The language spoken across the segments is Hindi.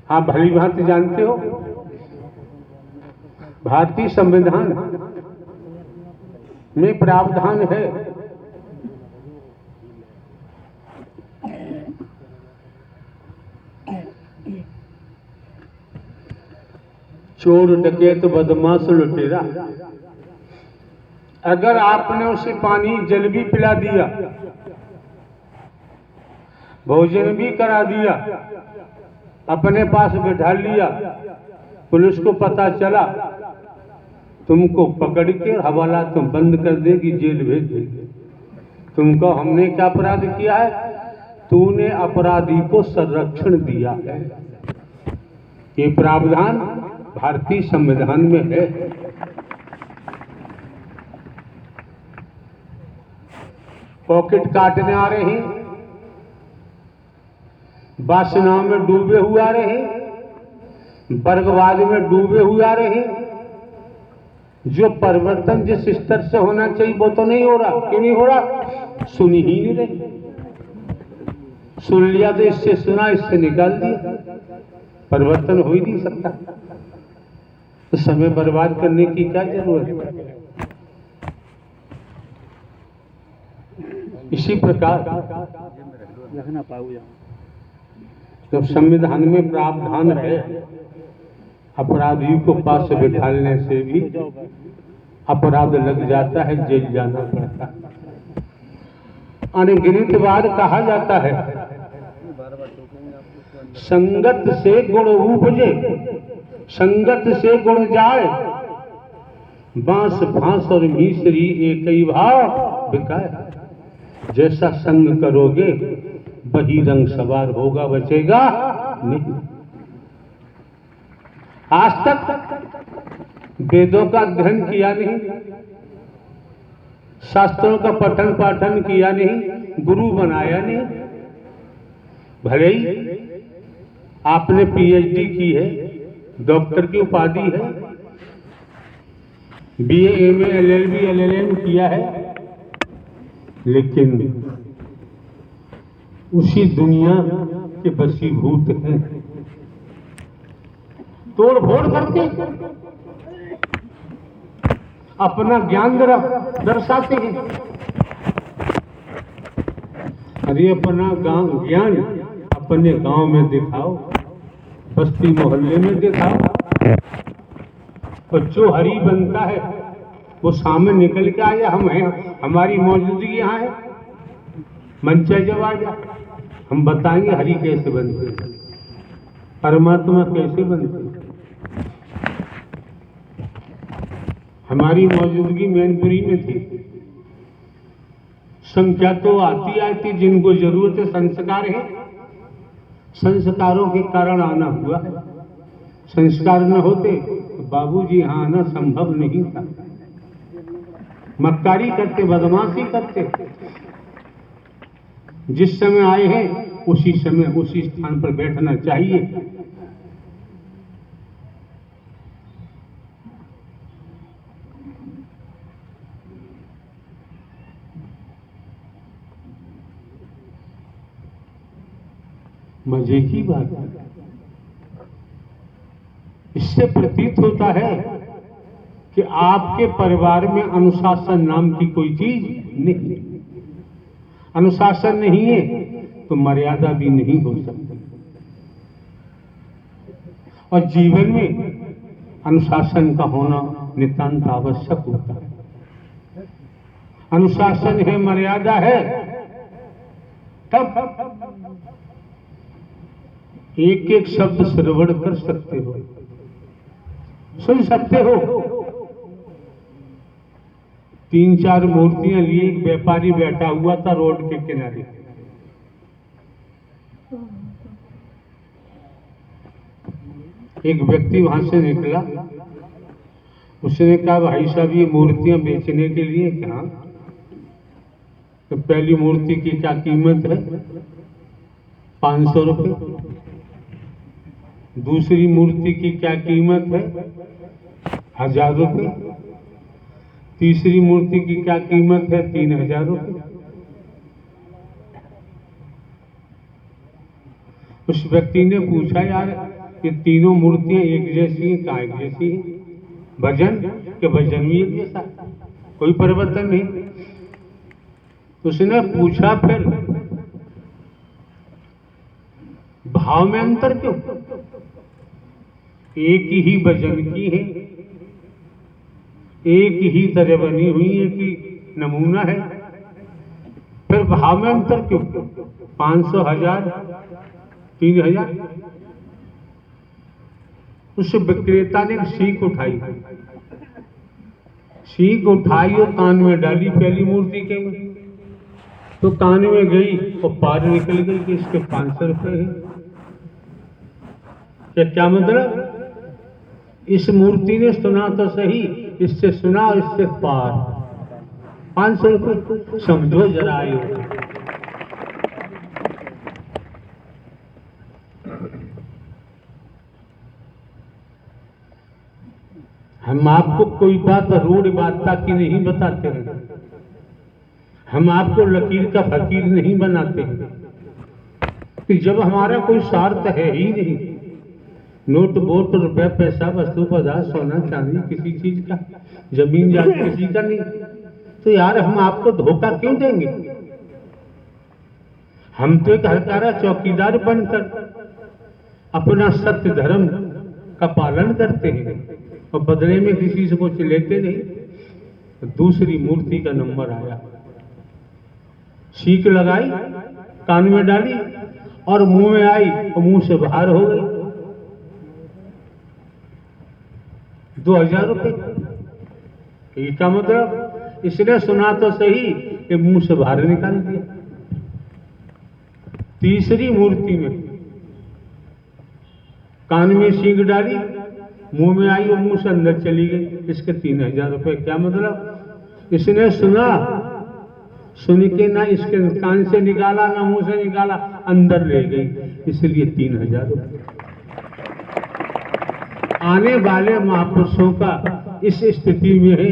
आप भली भांति जानते हो भारतीय संविधान में प्रावधान है चोर डकैत बदमाश लुटेरा, अगर आपने उसे पानी जल भी पिला दिया, भोजन भी करा दिया, अपने पास बिठा लिया, पुलिस को पता चला, तुमको पकड़ के हवाला तुम बंद कर देगी, जेल भेज देगी। तुमको हमने क्या अपराध किया है? तूने अपराधी को संरक्षण दिया है। ये प्रावधान भारतीय संविधान में है। पॉकेट काटने आ रहे हैं, वासना में डूबे हुए आ रहे हैं, वर्गवाद में डूबे हुए आ रहे हैं। जो परिवर्तन जिस स्तर से होना चाहिए वो तो नहीं हो रहा। क्यों नहीं हो रहा? सुनी ही नहीं रहे। सुन लिया तो इससे सुना, इससे निकाल दिया, परिवर्तन हो ही नहीं सकता। तो समय बर्बाद करने की क्या जरूरत है? इसी प्रकार जब संविधान में प्रावधान है अपराधी को पास बिठाने से भी अपराध लग जाता है, जेल जाना पड़ता है। अनगिनत बार कहा जाता है संगत से गुण उपजे, संगत से गुण जाए, बांस भांस और मिश्री एक ही भाव बिकाए। जैसा संग करोगे वही रंग सवार होगा, बचेगा नहीं। आज तक वेदों का अध्ययन किया नहीं, शास्त्रों का पठन पाठन किया नहीं, गुरु बनाया नहीं। भले ही आपने पीएचडी की है, डॉक्टर की उपाधि है, बीए, एमए, एलएलबी, एलएलएम किया है, लेकिन उसी दुनिया के वशीभूत हैं। तोड़ फोड़ करके अपना ज्ञान दर्शाते हैं। अरे अपना ज्ञान अपने गांव में दिखाओ, बस्ती मोहल्ले में दिखाओ, और जो हरी बनता है वो सामने निकल के आया, हम हैं, हमारी मौजूदगी यहाँ है, मंच जब आ जा, हम बताएंगे हरि कैसे बनते हैं, परमात्मा कैसे बनते हैं। हमारी मौजूदगी मैनपुरी में थी। संख्या तो आती आती, जिनको जरूरत है संस्कार है, संस्कारों के कारण आना हुआ है। संस्कार न होते तो बाबूजी यहाँ आना संभव नहीं था। मक्कारी करते, बदमाशी करते। जिस समय आए हैं उसी समय उसी स्थान पर बैठना चाहिए। मजे की बात है, इससे प्रतीत होता है कि आपके परिवार में अनुशासन नाम की कोई चीज नहीं। अनुशासन नहीं है तो मर्यादा भी नहीं हो सकती। और जीवन में अनुशासन का होना नितांत आवश्यक होता है। अनुशासन है, मर्यादा है, तब एक एक शब्द श्रवण कर सकते हो, सुन सकते हो। 3-4 मूर्तियां लिए एक व्यापारी बैठा हुआ था रोड के किनारे। एक व्यक्ति वहां से निकला, उसने कहा भाई साहब ये मूर्तियां बेचने के लिए क्या? तो पहली मूर्ति की क्या कीमत है? 500 रुपये। दूसरी मूर्ति की क्या कीमत है? 1000 रुपये। तीसरी मूर्ति की क्या कीमत है? 3000 रुपये। उस व्यक्ति ने पूछा यार ये तीनों मूर्तियां एक जैसी हैं, का एक जैसी हैं। वजन के वजन भी एक जैसा, कोई परिवर्तन नहीं। उसने पूछा फिर भाव में अंतर क्यों? एक ही वजन की है, एक ही तरह बनी हुई है कि नमूना है, फिर भाव में अंतर क्यों? 500, 1000, 3000। उस विक्रेता ने सीख उठाई, सीख उठाई और कान में डाली पहली मूर्ति के में, तो कान में गई और पार निकल गई कि इसके 500 रुपए है। क्या मतलब? इस मूर्ति ने सुना तो सही, इससे सुना और इससे पार 500 रुपए। समझो जरा आयो। हम आपको कोई बात रूढ़ बादशाह की नहीं बताते हैं, हम आपको लकीर का फकीर नहीं बनाते हैं कि जब हमारा कोई स्वार्थ है ही नहीं, नोट वोट रुपया पैसा वस्तु पदार्थ सोना चांदी किसी चीज का, जमीन जायदाद किसी का नहीं, तो यार हम आपको धोखा क्यों देंगे? हम तो एक हरकारा चौकीदार बनकर अपना सत्य धर्म का पालन करते हैं और बदले में किसी से कुछ लेते नहीं। तो दूसरी मूर्ति का नंबर आया, सीख लगाई, कान में डाली और मुंह में आई और मुंह से बाहर हो गई। 2000 रुपए। इसका मतलब इसने सुना तो सही कि मुंह से बाहर निकाल दिया। तीसरी मूर्ति में कान में सींग डाली, मुंह में आई और मुंह से अंदर चली गई, इसके 3000 रुपए। क्या मतलब? इसने सुना, सुन के ना इसके कान से निकाला ना मुंह से निकाला, अंदर ले गई, इसलिए 3000 रुपए। आने वाले महापुरुषों का इस स्थिति में है,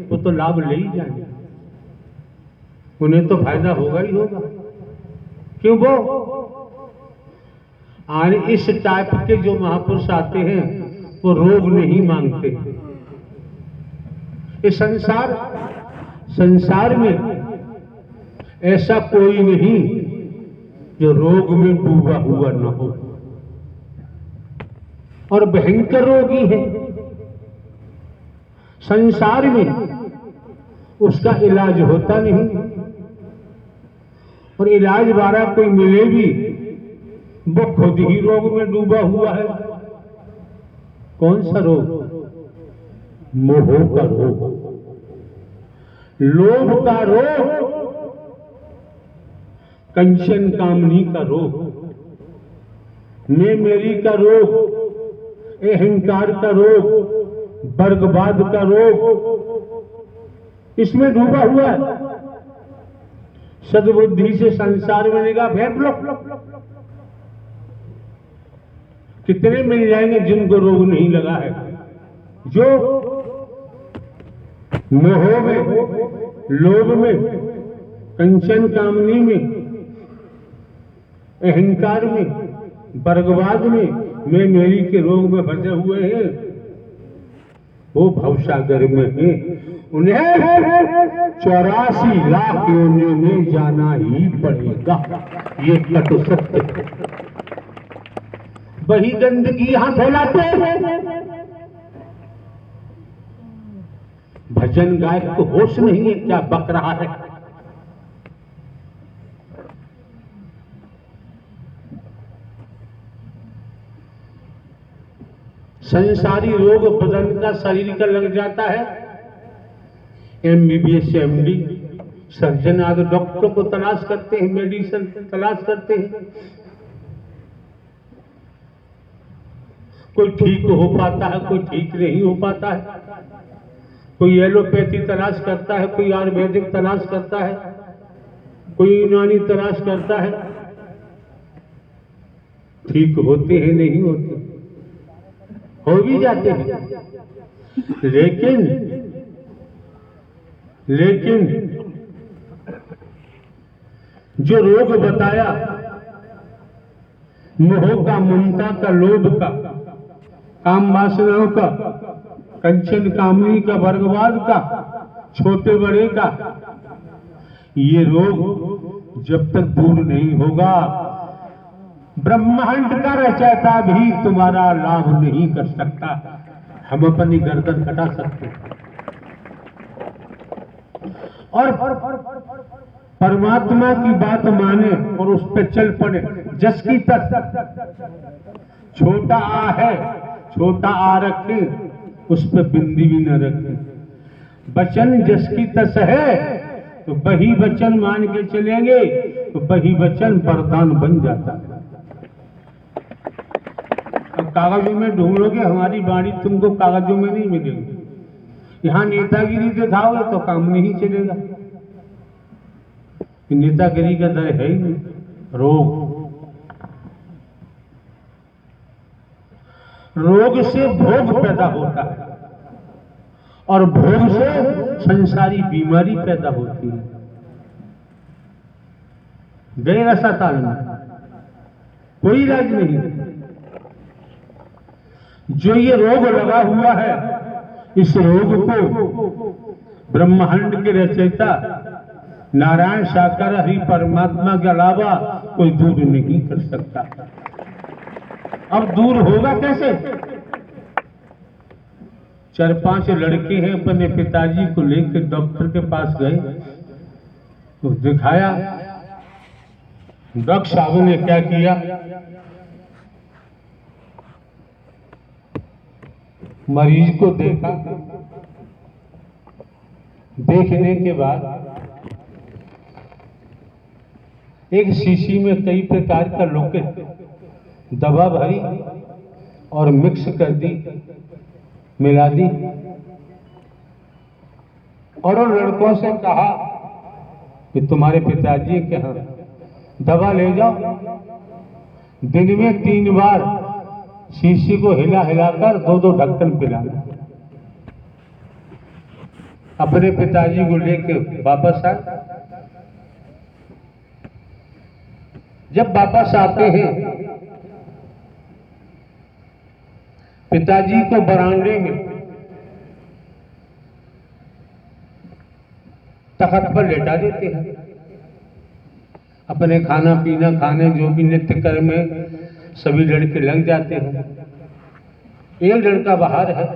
वो तो लाभ ले ही जाएंगे, उन्हें तो फायदा होगा ही होगा। क्यों? वो आज इस टाइप के जो महापुरुष आते हैं वो रोग नहीं मांगते। इस संसार में ऐसा कोई नहीं जो रोग में डूबा हुआ न हो, और भयंकर रोगी है संसार में, उसका इलाज होता नहीं, और इलाज वाला कोई मिले भी वो खुद ही रोग में डूबा हुआ है। कौन सा रोग? मोह का रोग, लोभ का रोग, कंचन कामनी का रोग, मैं मेरी का रोग, अहंकार का रोग, वर्गवाद का रोग, इसमें डूबा हुआ है। सद्बुद्धि से संसार में निगाह फेंक लो, कितने मिल जाएंगे जिनको रोग नहीं लगा है, जो मोह में, लोभ में, कंचन कामनी में, अहंकार में, वर्गवाद में, मैं मेरी के रोग में फंसे हुए हैं, वो भवसागर में है। उन्हें 84 लाख योनियों में जाना ही पड़ेगा, ये कटु सत्य है। वही गंदगी यहां फैलाते हैं। भजन गायक को होश नहीं है क्या बक रहा है। संसारी रोग बदन का, शरीर का लग जाता है। MBBS MD सर्जन आदि डॉक्टर को तलाश करते हैं, मेडिसिन तलाश करते हैं, कोई ठीक हो पाता है, कोई ठीक नहीं हो पाता है, कोई एलोपैथी तलाश करता है, कोई आयुर्वेदिक तलाश करता है, कोई यूनानी तलाश करता है, ठीक होते हैं नहीं होते, हो भी जाते हैं। लेकिन जो रोग बताया मोह का, ममता का, लोभ का, काम वासनाओं का, कंचन कामनी का, वर्गवाद का, छोटे बड़े का, ये रोग जब तक दूर नहीं होगा, ब्रह्मांड का रचयिता भी तुम्हारा लाभ नहीं कर सकता। हम अपनी गर्दन हटा सकते और परमात्मा की बात माने और उस पर चल पड़े। जस की तस, छोटा आ है, छोटा आ रखे, उस पर बिंदी भी न रखे। वचन जस की तस है तो वही वचन मान के चलेंगे तो वही वचन वरदान बन जाता है। अब कागजों में ढूंढोगे, हमारी वाणी तुमको कागजों में नहीं मिलेगी। यहां नेतागिरी दिखाओगे तो काम नहीं चलेगा। नेतागिरी का दर है ही नहीं। रोग से भोग पैदा होता है और भोग से संसारी बीमारी पैदा होती है। गैर अस्पताल में कोई इलाज नहीं। जो ये रोग लगा हुआ है, इस रोग को ब्रह्मांड के रचयिता नारायण साकार हरि परमात्मा के अलावा कोई दूर नहीं कर सकता। अब दूर होगा कैसे? 4-5 लड़के हैं, अपने पिताजी को लेकर डॉक्टर के पास गए तो दिखाया। डॉक्टर साहब ने क्या किया, मरीज को देखा। देखने के बाद एक शीशी में कई प्रकार का लोकेट दवा भरी और मिक्स कर दी, मिला दी और उन लड़कों से कहा कि तुम्हारे पिताजी के यहाँ दवा ले जाओ, दिन में 3 बार शीशी को हिला हिलाकर 2-2 ढक्कन पिलाना। अपने पिताजी को लेके वापस आए। जब वापस आते हैं, पिताजी को बरामदे में तख्त पर लेटा देते हैं। अपने खाना पीना खाने जो भी नित्य कर्म में सभी लड़के लग जाते हैं। एक लड़का बाहर है।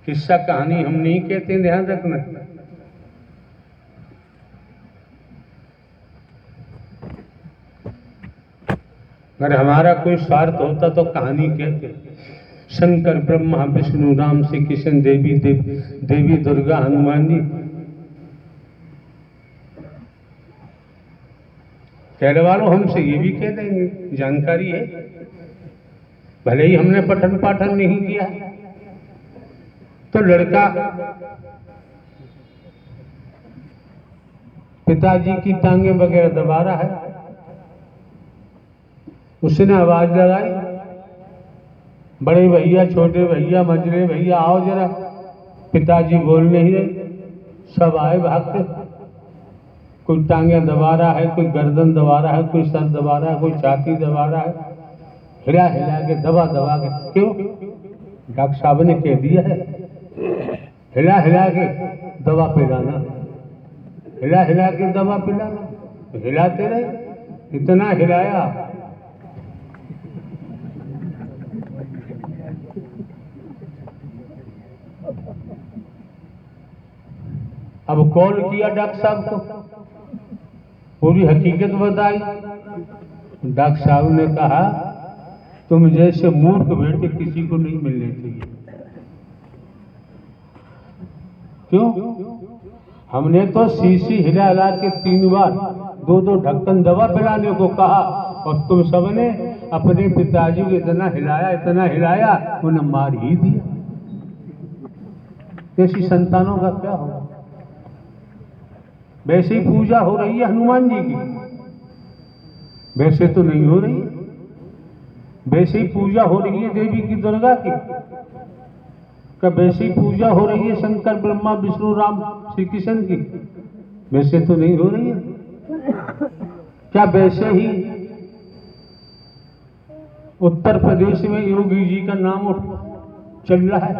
किस्सा कहानी हम नहीं कहते, ध्यान रखना। अगर हमारा कोई स्वार्थ होता तो कहानी कहते। शंकर ब्रह्मा विष्णु राम श्री कृष्ण देवी दुर्गा हनुमान जी। कहने वालों हमसे ये भी कह देंगे, जानकारी है, भले ही हमने पठन पाठन नहीं किया। तो लड़का पिताजी की टांगे वगैरह दबा रहा है। उसने आवाज लगाई, बड़े भैया, छोटे भैया, मंझले भैया, आओ जरा। पिताजी बोल नहीं रहे। सब आए भागते। कोई टांगे दबा रहा है, कोई गर्दन दबा रहा है, कोई सर दबा रहा है, कोई छाती दबा रहा है, हिला हिला के दबा दबा के। क्यों? डॉक्टर साहब ने कह दिया है, हिला हिला के दवा पिलाना, हिला हिला के दवा पिलाना। तो हिलाते रहे, इतना हिलाया अब कॉल किया डॉक्टर साहब को, पूरी हकीकत बताई। डॉक्टर साहब ने कहा, तुम जैसे मूर्ख बेटे किसी को नहीं मिलने चाहिए। क्यों? हमने तो शीशी हिला हिला के 3 बार 2-2 ढक्कन दवा पिलाने को कहा और तुम सबने अपने पिताजी को इतना हिलाया, उन्हें मार ही दिया। ऐसी संतानों का क्या होगा? वैसे ही पूजा हो रही है हनुमान जी की, वैसे तो नहीं हो रही। वैसे ही पूजा हो रही है देवी की दुर्गा की, क्या वैसे ही पूजा हो रही है शंकर ब्रह्मा विष्णु राम श्री कृष्ण की? वैसे तो नहीं हो रही है। क्या वैसे ही उत्तर प्रदेश में योगी जी का नाम चल रहा है,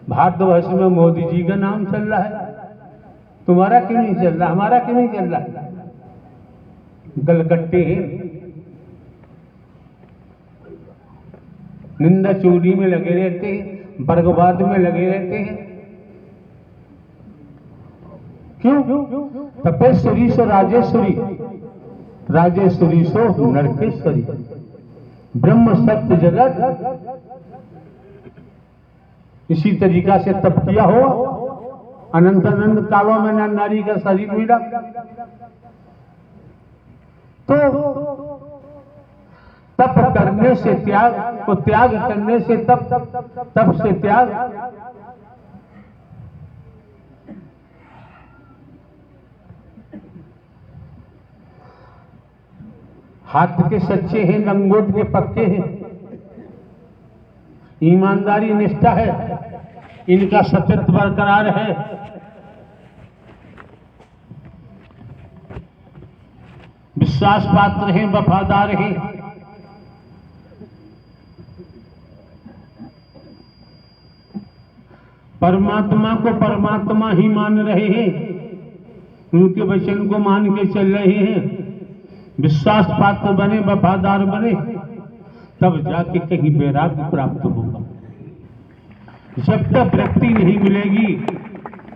भारतवर्ष में मोदी जी का नाम चल रहा है। तुम्हारा क्यों नहीं चल रहा, हमारा क्यों नहीं चल रहा? गलगट्टे हैं, निंदा चोरी में लगे रहते हैं, वर्गवाद में लगे रहते हैं। क्यों? तपेश्वरी सो राजेश्वरी, राजेश्वरी सो नरकेश्वरी, ब्रह्म सत्य जगत। इसी तरीका से तप किया हो, अनंत अनंत कालों में नर नारी का शरीर मिला। तो तप करने से त्याग, तो त्याग करने से तप, तप से त्याग। हाथ के सच्चे हैं, लंगोट के पक्के हैं, ईमानदारी निष्ठा है, इनका सत्यत्व बरकरार है। विश्वास पात्र हैं, वफादार हैं। परमात्मा को परमात्मा ही मान रहे हैं, उनके वचन को मान के चल रहे हैं। विश्वास पात्र बने, वफादार बने, तब जाके कहीं वैराग्य प्राप्त होगा। जब तक व्यक्ति नहीं मिलेगी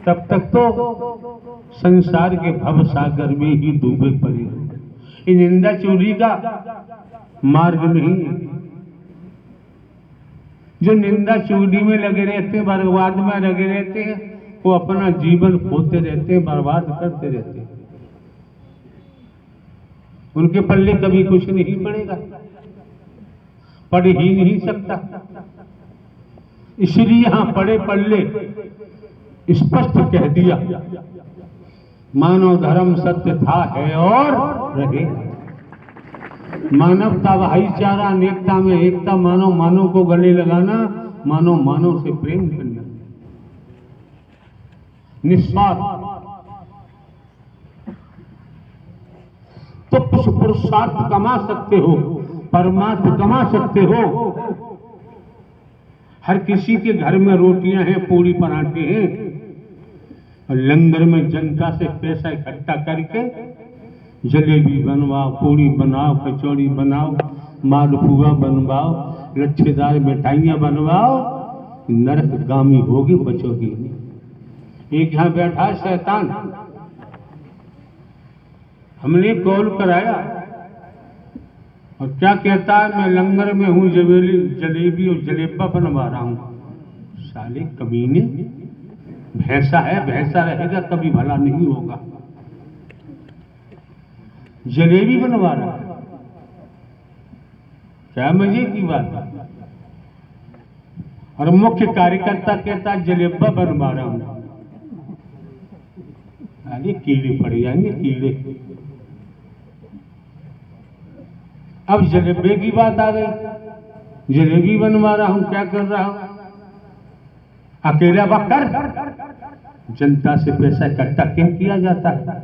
तब तक तो संसार के भव सागर में ही डूबे पड़े। ये निंदा चोरी का मार्ग नहीं है। जो निंदा चोरी में लगे रहते हैं, बर्बाद में लगे रहते हैं, वो अपना जीवन खोते रहते हैं, बर्बाद करते रहते हैं। उनके पल्ले कभी कुछ नहीं पड़ेगा, पढ़ ही नहीं सकता। इसलिए यहां पड़े पल्ले स्पष्ट कह दिया, मानव धर्म सत्य था, है और रहे। मानवता, भाईचारा, अनेकता में एकता, मानव मानव को गले लगाना, मानव मानव से प्रेम करना, निस्वार्थ। तो कुछ पुरुषार्थ कमा सकते हो, परमार्थ कमा सकते हो। हर किसी के घर में रोटियां हैं, पूरी पराठे हैं, और लंगर में जनता से पैसा इकट्ठा करके जलेबी बनवाओ, पूरी बनाओ, कचौड़ी बनाओ, मालपुआ बनवाओ, लच्छेदार मिठाइयां बनवाओ, नरकगामी होगी, बचोगी नहीं। एक यहां बैठा शैतान, हमने कॉल कराया और क्या कहता है, मैं लंगर में हूं, जलेबी और जलेबा बनवा रहा हूं। साले कमीने, भैंसा है, भैंसा रहेगा कभी भला नहीं होगा। जलेबी बनवा रहा है, क्या मजे की बात है। और मुख्य कार्यकर्ता कहता जलेबा बनवा रहा हूं। अरे कीड़े पड़ जाएंगे, कीड़े। अब जलेबे की बात आ गई, जलेबी बनवा रहा हूं, क्या कर रहा हूं, अकेला बकर। जनता से पैसा इकट्ठा क्यों किया जाता है?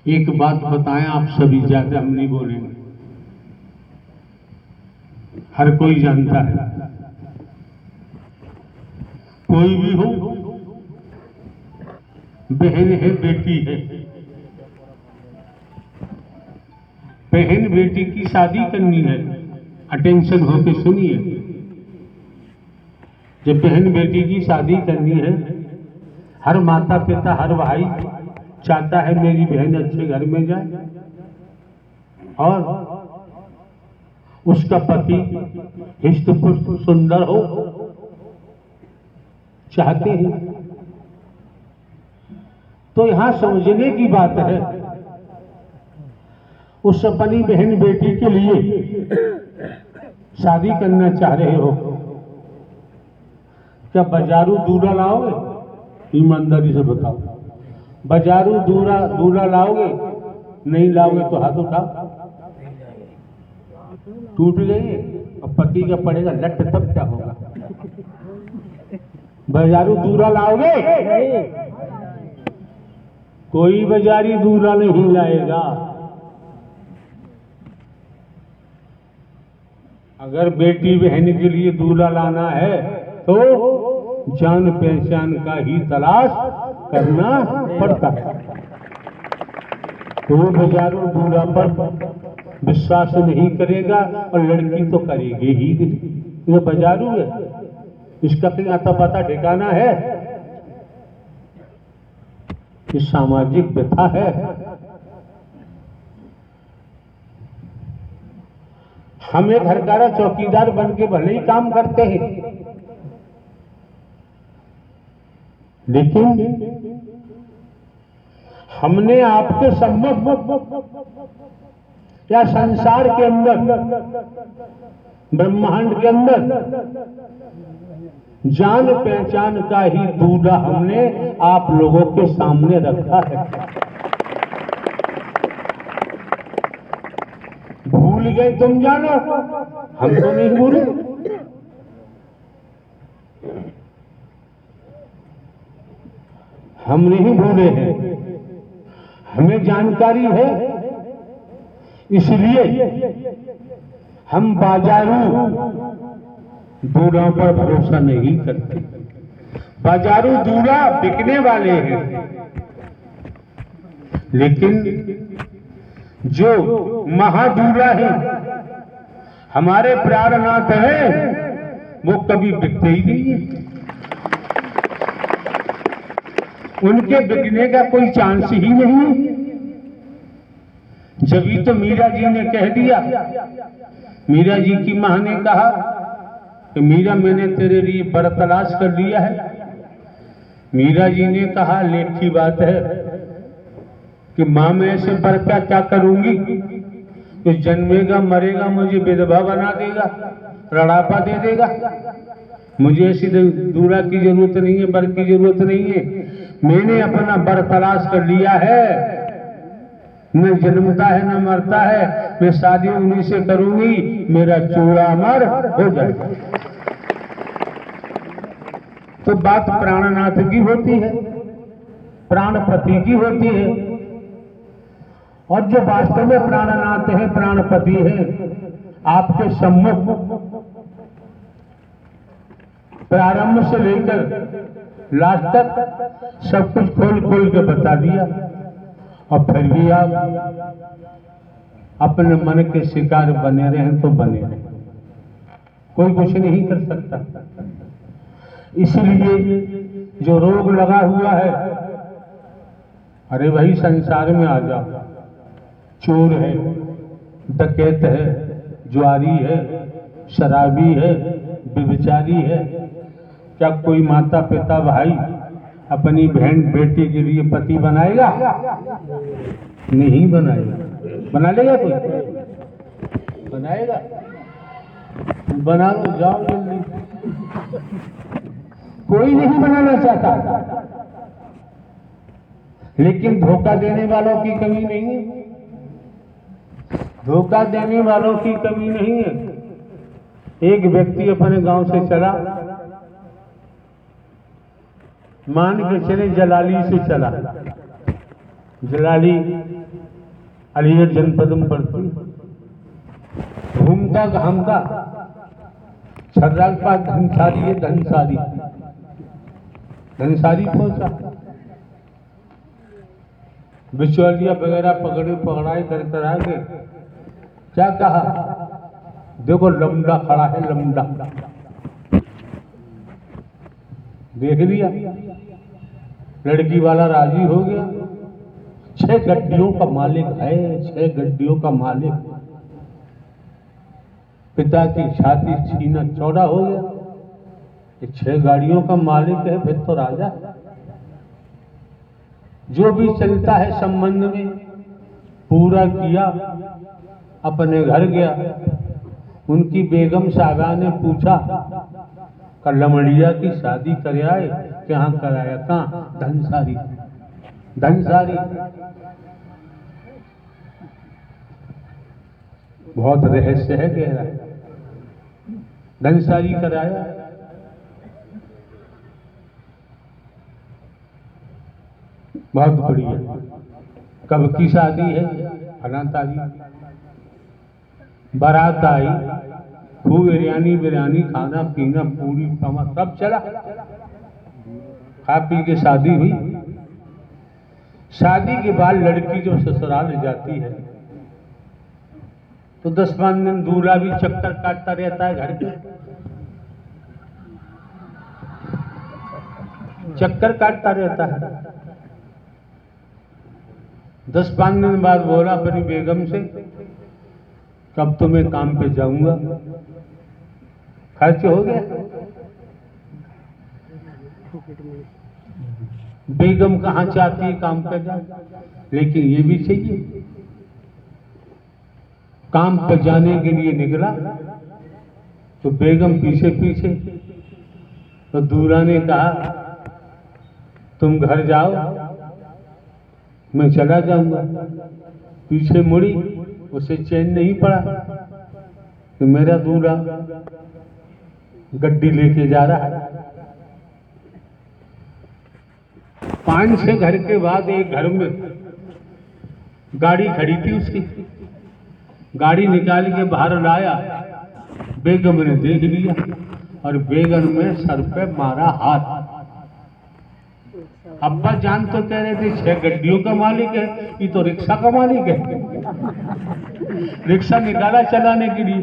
एक बात बताएं, आप सभी, ज्यादा हम नहीं बोलेंगे, हर कोई जानता है। कोई भी हो, बहन है, बेटी है, बहन बेटी की शादी करनी है, अटेंशन होके सुनिए। जब बहन बेटी की शादी करनी है, हर माता पिता, हर भाई चाहता है मेरी बहन अच्छे घर में जाए, और उसका पति हिष्ट पुष्ट सुंदर हो, चाहते हैं। तो यहां समझने की बात है, उस अपनी बहन बेटी के लिए शादी करना चाह रहे हो, क्या बाजारू दूल्हा लाओगे? ईमानदारी से बताओ, बाजारू दूल्हा लाओगे? नहीं लाओगे तो हाथ उठाओ। टूट गई और पति का पड़ेगा लट, तब क्या होगा? बाजारू दूल्हा लाओगे? कोई बाजारी दूल्हा नहीं लाएगा। अगर बेटी बहन के लिए दूल्हा लाना है तो जान पहचान का ही तलाश करना पड़ता है। तो बाजारू दूल्हा पर विश्वास नहीं करेगा और लड़की तो करेगी ही नहीं। ये बाजारू है, इसका कहीं आता पता ठिकाना है। ये सामाजिक प्रथा है। हम एक हरकारा चौकीदार बन के भले ही काम करते हैं, लेकिन हमने आपके सम्मुख या संसार के अंदर, ब्रह्मांड के अंदर जान पहचान का ही दूल्हा हमने आप लोगों के सामने रखा है। भूल गए तुम जानो, हम तो नहीं भूले। हम नहीं भूले हैं, हमें जानकारी है, इसलिए हम बाजारू दूल्हों पर भरोसा नहीं करते। बाजारू दूल्हा बिकने वाले हैं, लेकिन जो महादूल्हा है, हमारे प्राणनाथ है, वो कभी बिकते ही नहीं है। उनके बिकने का कोई चांस ही नहीं। जभी तो मीरा जी ने कह दिया, मीरा जी की मां ने कहा कि मीरा मैंने तेरे लिए वर तलाश कर लिया है। मीरा जी ने कहा लेख की बात है कि मां मैं ऐसे वर क्या करूंगी, तो जन्मेगा मरेगा मुझे विधवा बना देगा, रड़ापा दे देगा। मुझे ऐसी दूल्हा की जरूरत नहीं है, वर की जरूरत नहीं है। मैंने अपना वर तलाश कर लिया है, न जन्मता है न मरता है, मैं शादी उन्हीं से करूंगी, मेरा चूड़ा अमर हो जाएगा। तो बात प्राणनाथ की होती है, प्राणपति की होती है। और जो वास्तव में प्राणनाथ है, प्राणपति है, आपके सम्मुख प्रारंभ से लेकर लास्ट तक सब कुछ खोल के बता दिया, और फिर भी आप अपने मन के शिकार बने रहे तो बने रहे, कोई कुछ नहीं कर सकता। इसलिए जो रोग लगा हुआ है, अरे भाई संसार में आ जाओ, चोर है, डकैत है, जुआरी है, शराबी है, व्यभिचारी है, क्या कोई माता पिता भाई अपनी बहन बेटी के लिए पति बनाएगा? नहीं बनाएगा। बना लेगा कोई? बनाएगा? बना लो, जाओ जल्दी। कोई नहीं बनाना चाहता, लेकिन धोखा देने वालों की कमी नहीं है। धोखा देने वालों की कमी नहीं है। एक व्यक्ति अपने गांव से चला, मान के चले जलाली से चला। जलाली अलीगढ़ जनपद में पड़ती। घूमता घामता छर्रा के पास धनसारी है, धनसारी पहुंचा। बिचौलिया वगैरह पकड़ाई कर आगे क्या कहा, देखो लमड़ा खड़ा है, लमड़ा। देख लिया, लड़की वाला राजी हो गया। 6 गड्डियों का मालिक है, 6 गड्डियों का मालिक। पिता की छाती सीना चौड़ा हो गया, ये 6 गाड़ियों का मालिक है, फिर तो राजा। जो भी चलता है संबंध में पूरा किया, अपने घर गया। उनकी बेगम साहबा ने पूछा, लमड़िया की शादी करे आए? कहाँ कराया? कहाँ? धनसारी। धनसारी बहुत रहस्य है गहरा। धनसारी कराया। बहुत बढ़िया। कब की शादी है? फलां तारीख। बारात आई, खूब बिरयानी बिरयानी, खाना पीना, पूरी पमा सब चला, खा पी के शादी हुई। शादी के बाद लड़की जब ससुराल जाती है तो 10-5 दिन दूल्हा भी चक्कर काटता रहता है घर पे, चक्कर काटता रहता है। 10-5 दिन बाद बोला अपनी बेगम से, कब तो मैं काम पे जाऊंगा। खर्च हो गया। बेगम कहाँ चाहती है काम पे जाए, लेकिन ये भी चाहिए। काम पे जाने के लिए निकला तो बेगम पीछे पीछे, तो दूल्हा ने कहा तुम घर जाओ, मैं चला जाऊंगा। पीछे मुड़ी, उसे चैन नहीं पड़ा कि मेरा दूल्हा गड्डी लेके जा रहा है। 5-6 घर के बाद एक घर में गाड़ी खड़ी थी उसकी, गाड़ी निकाल के बाहर लाया, बेगम ने देख लिया और बेगम में सर पे मारा हाथ। अब्बा जान तो कह रहे थे 6 गड्डियों का मालिक है, ये तो रिक्शा का मालिक है। रिक्शा निकाला चलाने के लिए।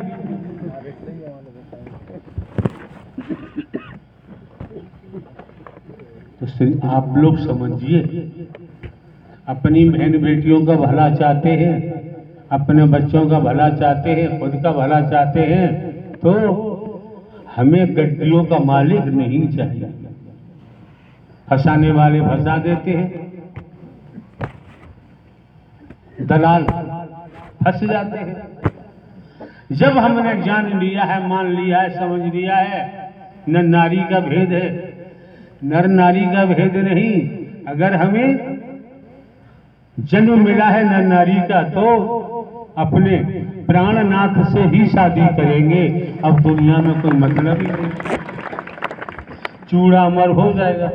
तो आप लोग समझिए, अपनी बहन बेटियों का भला चाहते हैं, अपने बच्चों का भला चाहते हैं, खुद का भला चाहते हैं, तो हमें गड्डियों का मालिक नहीं चाहिए। फंसाने वाले फंसा देते हैं, दलाल फंस जाते हैं। जब हमने जान लिया है, मान लिया है, समझ लिया है न नारी का भेद है, नर नारी का भेद नहीं, अगर हमें जन्म मिला है नर नारी का तो अपने प्राणनाथ से ही शादी करेंगे। अब दुनिया में कोई मतलब ही नहीं, चूड़ा अमर हो जाएगा।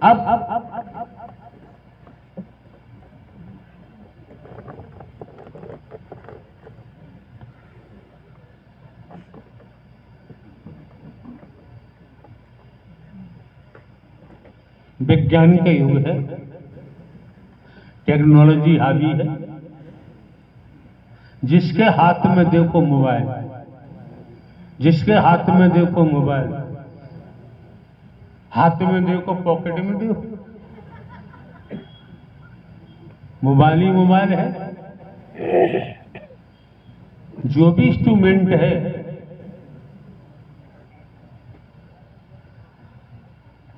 अब विज्ञान का युग है, टेक्नोलॉजी हावी है। जिसके हाथ में देखो मोबाइल, जिसके हाथ में देखो मोबाइल, हाथ में देखो पॉकेट में देखो मोबाइल ही मोबाइल है। जो भी इंस्ट्रूमेंट है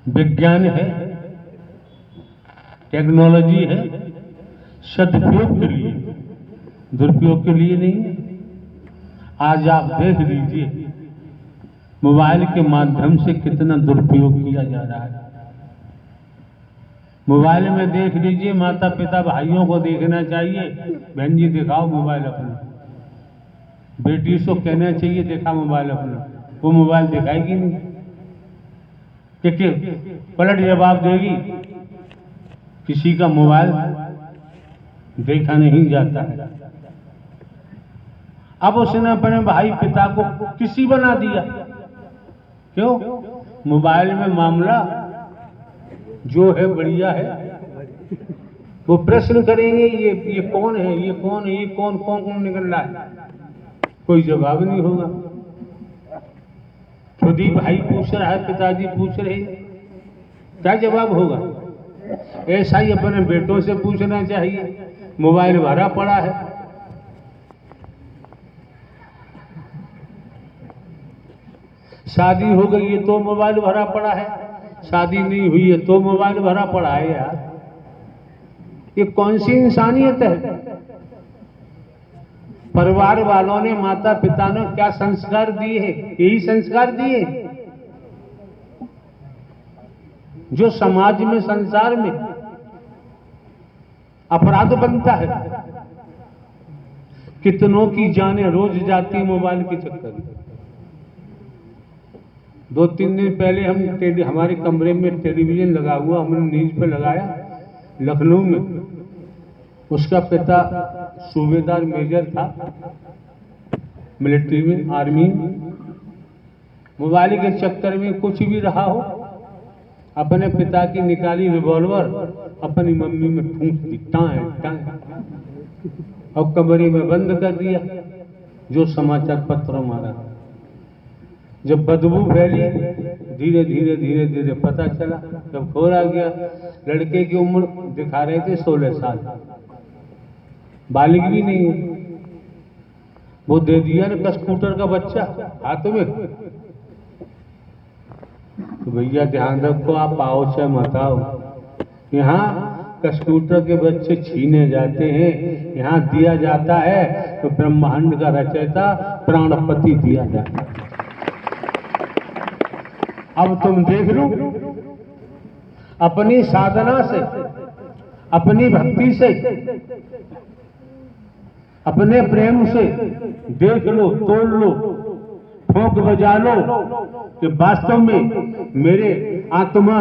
विज्ञान है, टेक्नोलॉजी है, सदुपयोग के लिए, दुरुपयोग के लिए नहीं है। आज आप देख लीजिए मोबाइल के माध्यम से कितना दुरुपयोग किया जा रहा है। मोबाइल में देख लीजिए, माता पिता भाइयों को देखना चाहिए, बहन जी दिखाओ मोबाइल अपना, बेटी को कहना चाहिए देखा मोबाइल अपना, वो मोबाइल दिखाएगी नहीं, क्योंकि पलट जवाब देगी, किसी का मोबाइल देखा नहीं जाता है। अब उसने अपने भाई पिता को किसी बना दिया। क्यों? मोबाइल में मामला जो है बढ़िया है। वो प्रश्न करेंगे, ये कौन है, ये कौन है, ये कौन कौन कौन निकल रहा है, कोई जवाब नहीं होगा। खुद ही भाई पूछ रहा है, पिताजी पूछ रहे, क्या जवाब होगा? ऐसा ही अपने बेटों से पूछना चाहिए। मोबाइल भरा पड़ा है, शादी हो गई है तो मोबाइल भरा पड़ा है, शादी नहीं हुई है तो मोबाइल भरा पड़ा है। यार ये कौन सी इंसानियत है? परिवार वालों ने, माता पिता ने क्या संस्कार दिए हैं? यही संस्कार दिए जो समाज में, संसार में अपराध बनता है। कितनों की जानें रोज जाती मोबाइल के चक्कर में। 2-3 दिन पहले हमारे कमरे में टेलीविजन लगा हुआ, हमने न्यूज पे लगाया लखनऊ में। उसका पिता सूबेदार मेजर था मिलिट्री में, आर्मी में। मोबाइल के चक्कर में कुछ भी रहा हो, अपने पिता की निकाली रिवॉल्वर अपनी मम्मी में ठूंस दी, टाँ और कमरे में बंद कर दिया। जो समाचार पत्र मारा, जब बदबू फैली, धीरे धीरे धीरे धीरे पता चला, जब खोरा गया। लड़के की उम्र दिखा रहे थे 16 साल, बालिग भी नहीं है। वो दे दिया ना स्कूटर का बच्चा हाथ में। तो भैया ध्यान रखो, आप आओ चाहे मत आओ, यहाँ स्कूटर के बच्चे छीने जाते हैं, यहाँ दिया जाता है तो ब्रह्मांड का रचयिता प्राणपति दिया जाता है। अब तुम देख लो, अपनी साधना से, अपनी भक्ति से, अपने प्रेम से देख लो, तोड़ लो, ठोक बजा लो कि वास्तव में मेरे आत्मा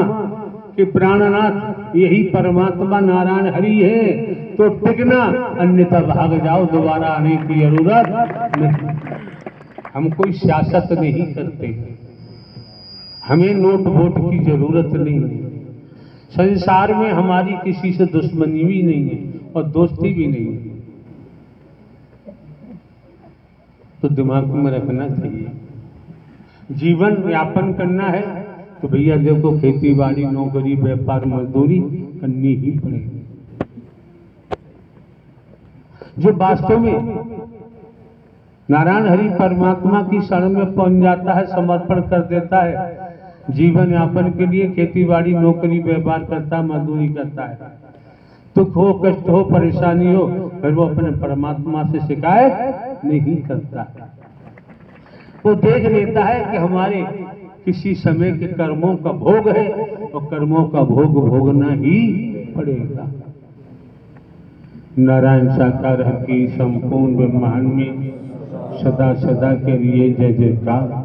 के प्राणनाथ यही परमात्मा नारायण हरि है, तो टिकना, अन्यथा भाग जाओ, दोबारा आने की जरूरत नहीं। हम कोई सियासत नहीं करते, हमें नोट वोट की जरूरत नहीं है। संसार में हमारी किसी से दुश्मनी भी नहीं है और दोस्ती भी नहीं है, तो दिमाग में रखना चाहिए। जीवन यापन करना है तो भैया देखो, खेती बाड़ी, नौकरी, व्यापार, मजदूरी करनी ही पड़ेगी। जो वास्तव में नारायण हरि परमात्मा की शरण में पहुंच जाता है, समर्पण कर देता है, जीवन यापन के लिए खेती बाड़ी, नौकरी, व्यापार करता है, मजदूरी करता है, दुख हो, कष्ट हो, परेशानी हो, फिर वो अपने परमात्मा से शिकायत नहीं करता। वो देख लेता है कि हमारे किसी समय के कर्मों का भोग है और कर्मों का भोग भोगना ही पड़ेगा। नारायण साकार की संपूर्ण ब्रह्मांड में सदा सदा के लिए जय जयकार।